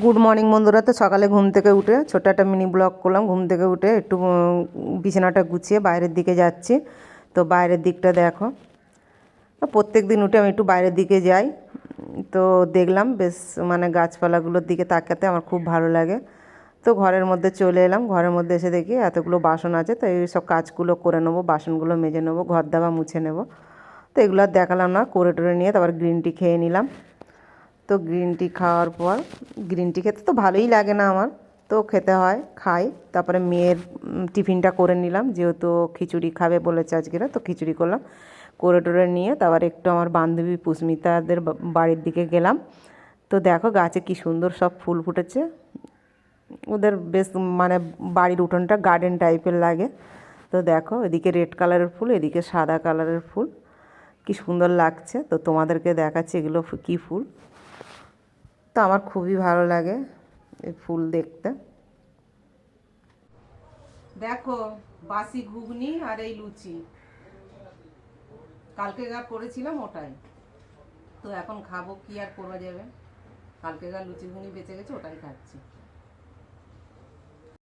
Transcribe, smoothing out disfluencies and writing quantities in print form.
Good morning বন্ধুরা। তো সকালে ঘুম থেকে উঠে ছোট্ট একটা মিনি ব্লগ করলাম। ঘুম থেকে উঠে একটু বিছানাটা গুছিয়ে বাইরের দিকে যাচ্ছি। তো বাইরের দিকটা দেখো, প্রত্যেক দিন উঠে আমি একটু বাইরের দিকে যাই। তো দেখলাম বেশ গাছপালাগুলোর দিকে তাকাতে আমার খুব ভালো লাগে। তো ঘরের মধ্যে চলে এলাম। ঘরের মধ্যে এসে দেখি এতগুলো বাসন আছে, তো এই সব কাজগুলো করে নেবো, বাসনগুলো মেজে নেবো, ঘর দাবা মুছে নেবো। তো এগুলো আর দেখালাম না, করে টোরে নিয়ে তারপর গ্রিন টি খেয়ে নিলাম। তো গ্রিন টি খাওয়ার পর, গ্রিন টি খেতে তো ভালোই লাগে না আমার, তো খেতে হয়, খাই। তারপরে মেয়ের টিফিনটা করে নিলাম, যেহেতু খিচুড়ি খাবে বলেছে আজকেরা, তো খিচুড়ি করলাম। করে টোরে নিয়ে তারপর একটু আমার বান্ধবী পুষ্মিতাদের বাড়ির দিকে গেলাম। তো দেখো গাছে কি সুন্দর সব ফুল ফুটেছে। ওদের বেশ বাড়ির উঠোনটা গার্ডেন টাইপের লাগে। তো দেখো এদিকে রেড কালারের ফুল, এদিকে সাদা কালারের ফুল, কি সুন্দর লাগছে। তো তোমাদেরকে দেখাচ্ছি এগুলো কী ফুল। তো আমার খুবই ভালো লাগে এই ফুল দেখতে। দেখো বাসি ঘুগনি আর এই লুচি, কালকে যা করেছিলাম ওটাই। তো এখন খাবো, কি আর করা যাবে, কালকে যা লুচি ঘুগনি বেঁচে গেছে ওটাই খাচ্ছি।